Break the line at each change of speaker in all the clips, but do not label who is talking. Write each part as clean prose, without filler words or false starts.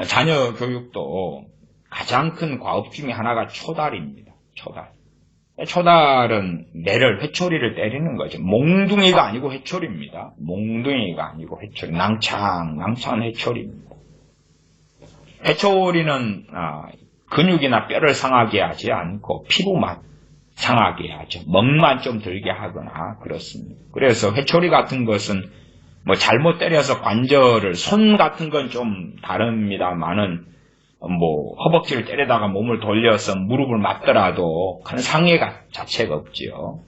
자녀 교육도 가장 큰 과업 중에 하나가 초달입니다. 초달. 초달은 매를, 회초리를 때리는 거죠. 몽둥이가 아니고 회초리입니다. 몽둥이가 아니고 회초리. 낭창 회초리입니다. 회초리는 근육이나 뼈를 상하게 하지 않고 피부만 상하게 하죠. 먹만 좀 들게 하거나 그렇습니다. 그래서 회초리 같은 것은 뭐 잘못 때려서 관절을, 손 같은 건 좀 다릅니다만은 뭐 허벅지를 때리다가 몸을 돌려서 무릎을 맞더라도 큰 상해가 자체가 없지요.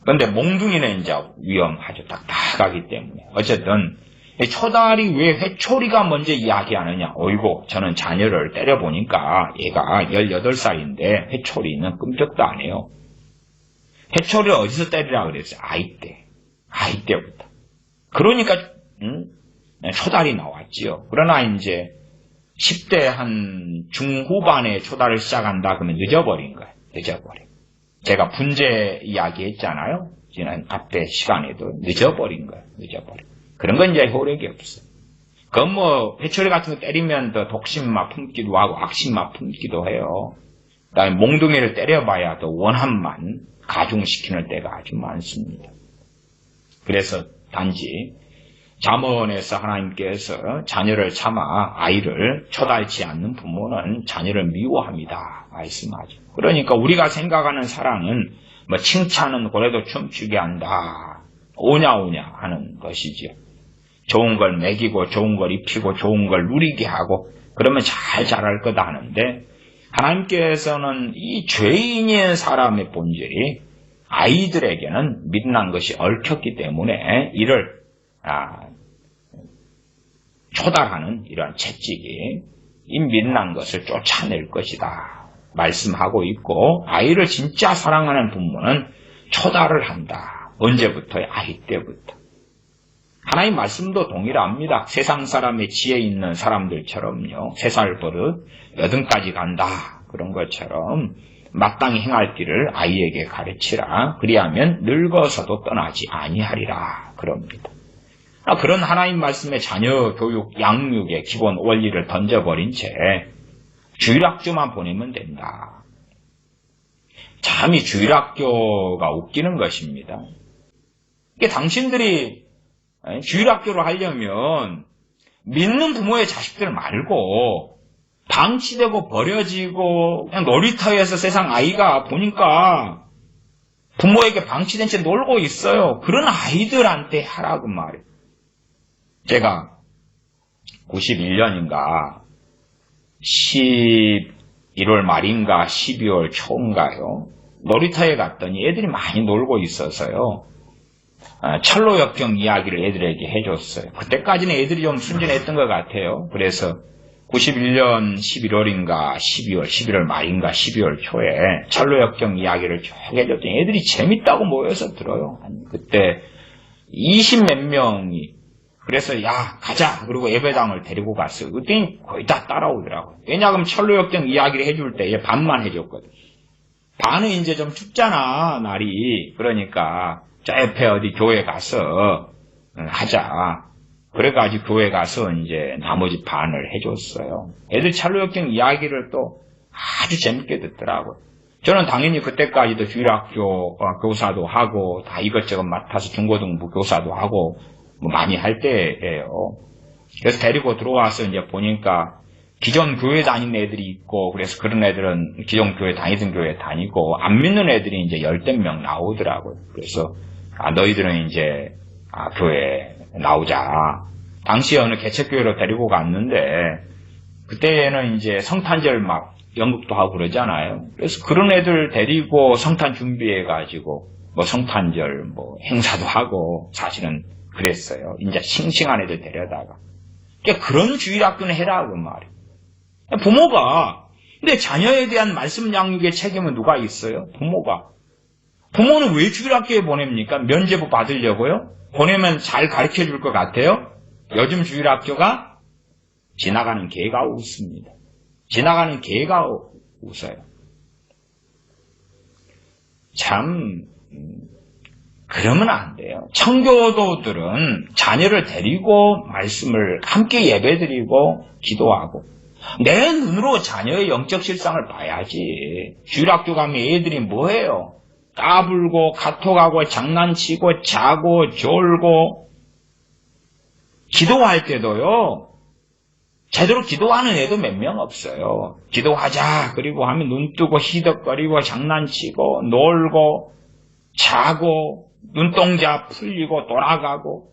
그런데 몽둥이는 이제 위험하죠. 딱딱하기 때문에. 어쨌든 초달이 왜 회초리가 먼저 이야기하느냐. 어이고 저는 자녀를 때려보니까 얘가 18살인데 회초리는 끔찍도 안 해요. 회초리를 어디서 때리라 그랬어요? 아이 때부터. 그러니까 초달이 나왔지요. 그러나 이제 10대 한 중후반에 초달을 시작한다 그러면 늦어버린 거예요. 제가 분재 이야기 했잖아요. 지난 앞에 시간에도 늦어버린 거예요. 그런 건 이제 효력이 없어요. 그건 뭐 회초리 같은 거 때리면 더 독심 맛 품기도 하고 악심 맛 품기도 해요. 그다음에 몽둥이를 때려봐야 더 원한만 가중시키는 때가 아주 많습니다. 그래서 단지 잠언에서 하나님께서 자녀를 참아 아이를 초달치 않는 부모는 자녀를 미워합니다 말씀하죠. 그러니까 우리가 생각하는 사랑은 뭐 칭찬은 고래도 춤추게 한다, 오냐오냐 하는 것이죠. 좋은 걸 먹이고 좋은 걸 입히고 좋은 걸 누리게 하고 그러면 잘 자랄 거다 하는데, 하나님께서는 이 죄인인 사람의 본질이 아이들에게는 미련한 것이 얽혔기 때문에 이를 초달하는 이러한 채찍이 이 미련한 것을 쫓아낼 것이다 말씀하고 있고, 아이를 진짜 사랑하는 부모는 초달을 한다. 언제부터요? 아이 때부터. 하나님 말씀도 동일합니다. 세상 사람의 지혜 있는 사람들처럼요, 3살 버릇 8까지 간다 그런 것처럼 마땅히 행할 길을 아이에게 가르치라. 그리하면 늙어서도 떠나지 아니하리라 그럽니다. 그런 하나님 말씀의 자녀 교육, 양육의 기본 원리를 던져버린 채 주일학교만 보내면 된다. 참이 주일학교가 웃기는 것입니다. 이게 당신들이 주일학교를 하려면 믿는 부모의 자식들 말고 방치되고 버려지고 그냥 놀이터에서 세상 아이가 보니까 부모에게 방치된 채 놀고 있어요. 그런 아이들한테 하라고 말이에요. 제가 91년인가 11월 말인가 12월 초인가요, 놀이터에 갔더니 애들이 많이 놀고 있어서요, 철로역경 이야기를 애들에게 해줬어요. 그때까지는 애들이 좀 순진했던 것 같아요. 그래서 91년 11월인가 11월 말인가 12월 초에 철로역경 이야기를 쭉 해줬더니 애들이 재밌다고 모여서 들어요. 그때 20몇 명이. 그래서 야 가자 그리고 예배당을 데리고 갔어요. 그랬더니 거의 다 따라오더라고요. 왜냐하면 철로역경 이야기를 해줄 때 반만 해줬거든. 반은 이제 좀 춥잖아 날이. 그러니까 저 옆에 어디 교회 가서 하자. 그래가지고 교회 가서 이제 나머지 반을 해줬어요. 애들 철로역경 이야기를 또 아주 재밌게 듣더라고요. 저는 당연히 그때까지도 주일학교 교사도 하고 다 이것저것 맡아서 중고등부 교사도 하고 뭐 많이 할 때예요. 그래서 데리고 들어와서 이제 보니까 기존 교회 다니는 애들이 있고, 그래서 그런 애들은 기존 교회 다니던 교회 다니고, 안 믿는 애들이 이제 10몇 명 나오더라고요. 그래서 너희들은 이제 교회 나오자. 당시에 어느 개척교회로 데리고 갔는데 그때는 이제 성탄절 막 연극도 하고 그러잖아요. 그래서 그런 애들 데리고 성탄 준비해가지고 뭐 성탄절 뭐 행사도 하고 사실은 그랬어요. 이제 싱싱한 애들 데려다가. 그러니까 그런 주일학교는 해라고 말이에요. 부모가. 근데 자녀에 대한 말씀 양육의 책임은 누가 있어요? 부모가. 부모는 왜 주일학교에 보냅니까? 면제부 받으려고요? 보내면 잘 가르쳐 줄 것 같아요? 요즘 주일학교가 지나가는 개가 웃습니다. 지나가는 개가 웃어요. 참 그러면 안 돼요. 청교도들은 자녀를 데리고 말씀을 함께 예배드리고 기도하고 내 눈으로 자녀의 영적 실상을 봐야지. 주일학교 가면 애들이 뭐해요? 까불고 카톡하고 장난치고 자고 졸고 기도할 때도요. 제대로 기도하는 애도 몇 명 없어요. 기도하자 그리고 하면 눈 뜨고 히덕거리고 장난치고 놀고 자고 눈동자 풀리고 돌아가고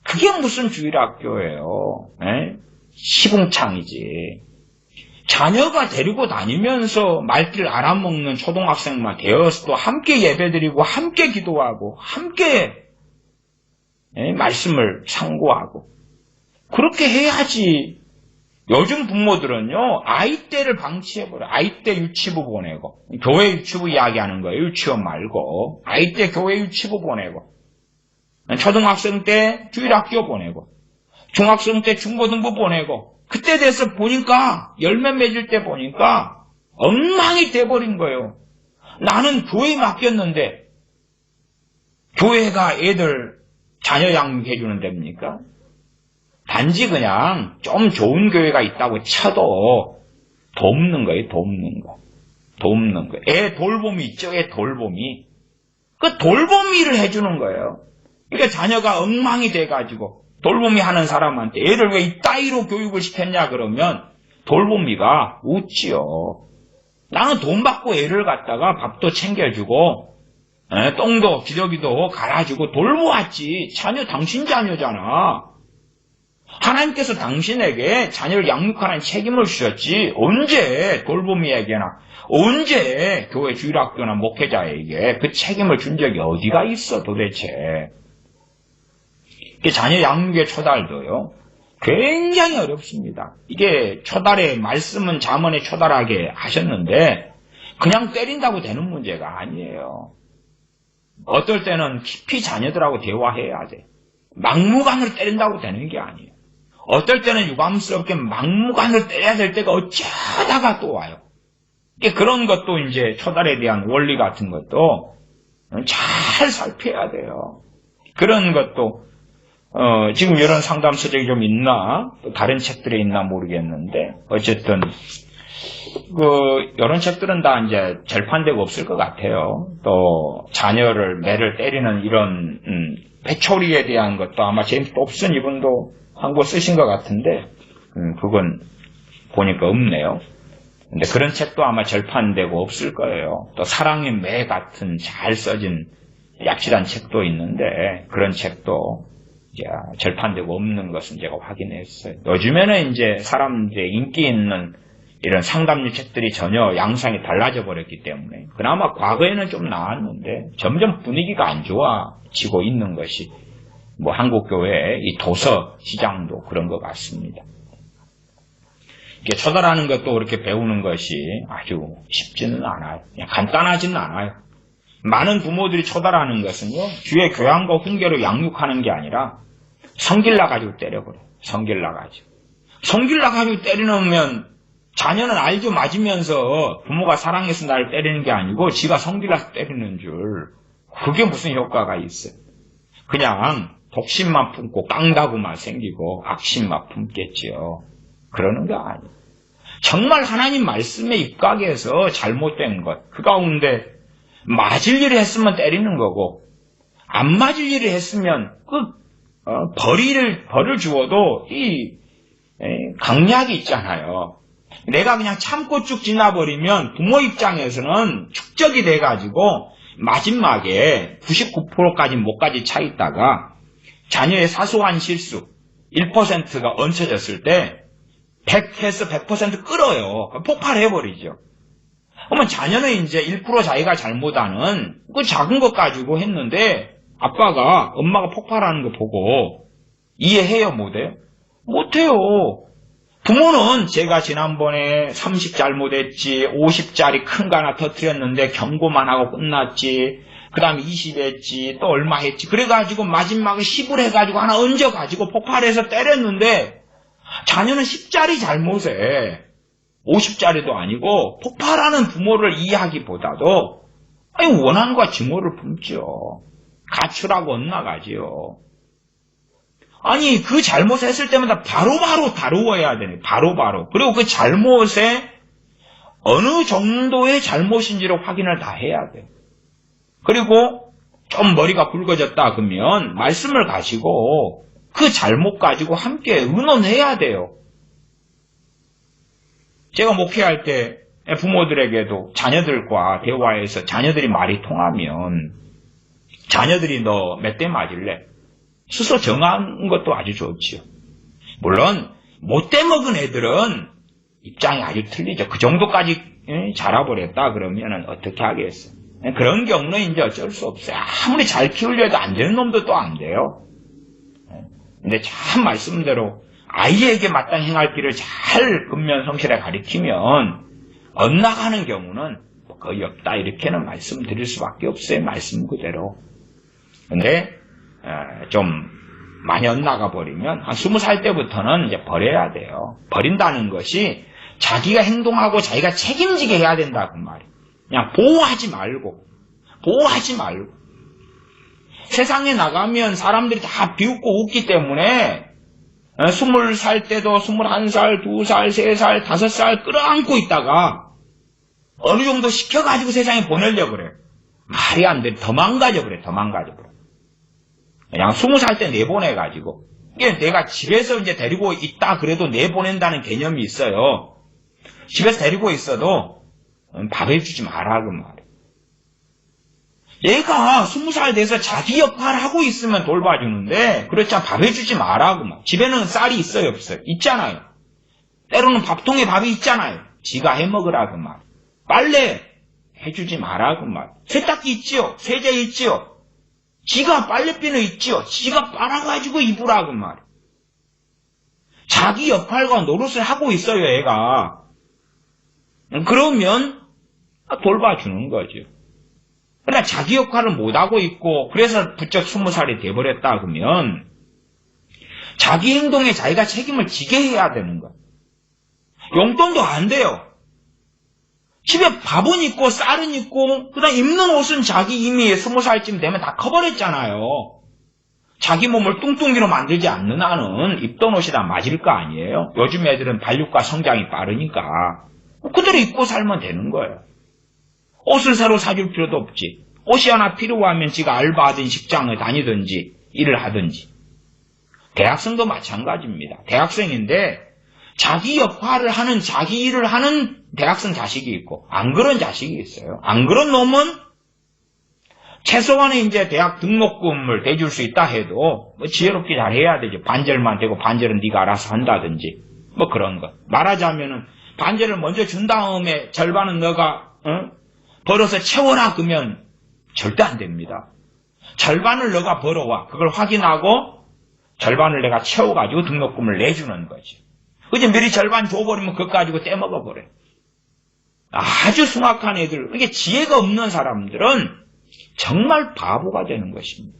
그게 무슨 주일학교예요. 에? 시궁창이지. 자녀가 데리고 다니면서 말귀를 알아먹는 초등학생만 되어서도 함께 예배드리고 함께 기도하고 함께 말씀을 상고하고 그렇게 해야지. 요즘 부모들은요, 아이 때를 방치해버려. 아이 때 유치부 보내고, 교회 유치부 이야기하는 거예요. 유치원 말고. 아이 때 교회 유치부 보내고, 초등학생 때 주일학교 보내고, 중학생 때 중고등부 보내고, 그때 돼서 보니까, 열매 맺을 때 보니까, 엉망이 돼버린 거예요. 나는 교회에 맡겼는데, 교회가 애들 자녀 양육해주는 데입니까? 단지 그냥 좀 좋은 교회가 있다고 쳐도 돕는 거예요. 돕는 거. 애 돌봄이 있죠. 애 돌봄이. 그 돌봄이를 해주는 거예요. 그러니까 자녀가 엉망이 돼가지고 돌봄이 하는 사람한테 애를 왜 이따위로 교육을 시켰냐 그러면 돌봄이가 웃지요. 나는 돈 받고 애를 갖다가 밥도 챙겨주고 똥도 기저귀도 갈아주고 돌보았지. 자녀 당신 자녀잖아. 하나님께서 당신에게 자녀를 양육하는 책임을 주셨지 언제 돌봄이에게나 언제 교회 주일학교나 목회자에게 그 책임을 준 적이 어디가 있어 도대체. 자녀 양육의 초달도요 굉장히 어렵습니다. 이게 초달의 말씀은 잠언에 초달하게 하셨는데 그냥 때린다고 되는 문제가 아니에요. 어떨 때는 깊이 자녀들하고 대화해야 돼. 막무가내로 때린다고 되는 게 아니에요. 어떨 때는 유감스럽게 막무가내로 때려야 될 때가 어쩌다가 또 와요. 그런 것도 이제 초달에 대한 원리 같은 것도 잘 살펴야 돼요. 그런 것도 지금 이런 상담 서적이 좀 있나 또 다른 책들에 있나 모르겠는데 어쨌든 이런 책들은 다 이제 절판되고 없을 것 같아요. 또 자녀를 매를 때리는 이런 회초리에 대한 것도 아마 제임스 dobson 이분도 한 권 쓰신 것 같은데 그건 보니까 없네요. 근데 그런 책도 아마 절판되고 없을 거예요. 또 사랑의 매 같은 잘 써진 약실한 책도 있는데 그런 책도 이제 절판되고 없는 것은 제가 확인했어요. 요즘에는 이제 사람들의 인기 있는 이런 상담류 책들이 전혀 양상이 달라져 버렸기 때문에 그나마 과거에는 좀 나았는데 점점 분위기가 안 좋아지고 있는 것이 뭐 한국교회의 이 도서 시장도 그런 것 같습니다. 이게 초달하는 것도 그렇게 배우는 것이 아주 쉽지는 않아요. 그냥 간단하지는 않아요. 많은 부모들이 초달하는 것은요, 주의 교양과 훈계로 양육하는 게 아니라 성길 나가지고 때려버려요. 성길 나가지고 때리면 자녀는 알죠. 맞으면서 부모가 사랑해서 나를 때리는 게 아니고 지가 성질나서 때리는 줄. 그게 무슨 효과가 있어요. 그냥 독심만 품고 깡다구만 생기고 악심만 품겠지요. 그러는 거 아니에요. 정말 하나님 말씀에 입각해서 잘못된 것, 그 가운데 맞을 일을 했으면 때리는 거고 안 맞을 일을 했으면 벌을 주어도 이 강약이 있잖아요. 내가 그냥 참고 쭉 지나버리면 부모 입장에서는 축적이 돼가지고 마지막에 99%까지 못까지 차 있다가 자녀의 사소한 실수 1%가 얹혀졌을 때 100해서 100% 끌어요. 폭발해버리죠. 그러면 자녀는 이제 1% 자기가 잘못하는 그 작은 것 가지고 했는데 아빠가 엄마가 폭발하는 거 보고 이해해요? 못해요? 못해요. 부모는 제가 지난번에 30 잘못했지 50짜리 큰 거 하나 터뜨렸는데 경고만 하고 끝났지 그 다음에 20 했지 또 얼마 했지 그래가지고 마지막에 10을 해가지고 하나 얹어가지고 폭발해서 때렸는데 자녀는 10짜리 잘못에 50짜리도 아니고 폭발하는 부모를 이해하기보다도 원한과 증오를 품죠. 가출하고 엇나가지요. 아니, 그 잘못했을 때마다 바로바로 다루어야 되네. 바로바로. 그리고 그 잘못에 어느 정도의 잘못인지를 확인을 다 해야 돼요. 그리고 좀 머리가 굵어졌다 그러면 말씀을 가지고 그 잘못 가지고 함께 의논해야 돼요. 제가 목회할 때 부모들에게도 자녀들과 대화해서 자녀들이 말이 통하면 자녀들이 너 몇 대 맞을래? 스스로 정하는 것도 아주 좋지요. 물론 못돼 먹은 애들은 입장이 아주 틀리죠. 그 정도까지 자라버렸다 그러면 어떻게 하겠어요? 그런 경우는 이제 어쩔 수 없어요. 아무리 잘 키우려 해도 안 되는 놈도 또 안 돼요. 근데 참 말씀대로 아이에게 마땅히 행할 길을 잘 근면성실하게 가르치면 엇나가는 경우는 거의 없다. 이렇게는 말씀드릴 수밖에 없어요. 말씀 그대로. 근데 좀 많이 엇나가 버리면 한 20살 때부터는 이제 버려야 돼요. 버린다는 것이 자기가 행동하고 자기가 책임지게 해야 된다 그 말이에요. 그냥 보호하지 말고 세상에 나가면 사람들이 다 비웃고 웃기 때문에 20살 때도 21살, 2살, 3살, 5살 끌어안고 있다가 어느 정도 시켜가지고 세상에 보내려고 그래. 말이 안 돼. 더 망가져 그래. 그냥 20살 때 내보내가지고. 이게 내가 집에서 이제 데리고 있다 그래도 내보낸다는 개념이 있어요. 집에서 데리고 있어도 밥 해주지 마라 그 말이에요. 얘가 20살 돼서 자기 역할을 하고 있으면 돌봐주는데 그렇지 않아 밥 해주지 마라 그 말이에요. 집에는 쌀이 있어요 없어요? 있잖아요. 때로는 밥통에 밥이 있잖아요. 지가 해먹으라 그 말이에요. 빨래 해주지 마라 그 말이에요. 세탁기 있지요. 세제 있지요. 지가 빨래비누 있지요. 지가 빨아가지고 입으라 그 말이에요. 자기 역할과 노릇을 하고 있어요 얘가. 그러면 돌봐주는 거죠. 그러나 자기 역할을 못하고 있고 그래서 부쩍 20살이 돼버렸다 그러면 자기 행동에 자기가 책임을 지게 해야 되는 거예요. 용돈도 안 돼요. 집에 밥은 있고 쌀은 있고 그다음 입는 옷은 자기 이미 20살쯤 되면 다 커버렸잖아요. 자기 몸을 뚱뚱이로 만들지 않는 한은 입던 옷이 다 맞을 거 아니에요. 요즘 애들은 발육과 성장이 빠르니까 그대로 입고 살면 되는 거예요. 옷을 새로 사줄 필요도 없지. 옷이 하나 필요하면 지가 알바하든 직장을 다니든지 일을 하든지. 대학생도 마찬가지입니다. 대학생인데 자기 역할을 하는 자기 일을 하는 대학생 자식이 있고 안 그런 자식이 있어요. 안 그런 놈은 최소한의 이제 대학 등록금을 대줄 수 있다 해도 뭐 지혜롭게 잘 해야 되죠. 반절만 되고 반절은 네가 알아서 한다든지 뭐 그런 거. 말하자면은 반절을 먼저 준 다음에 절반은 너가 벌어서 채워라 그러면 절대 안 됩니다. 절반을 너가 벌어와. 그걸 확인하고 절반을 내가 채워가지고 등록금을 내주는 거지. 그치 미리 절반 줘버리면 그거 가지고 떼먹어버려. 아주 숭악한 애들, 이게 지혜가 없는 사람들은 정말 바보가 되는 것입니다.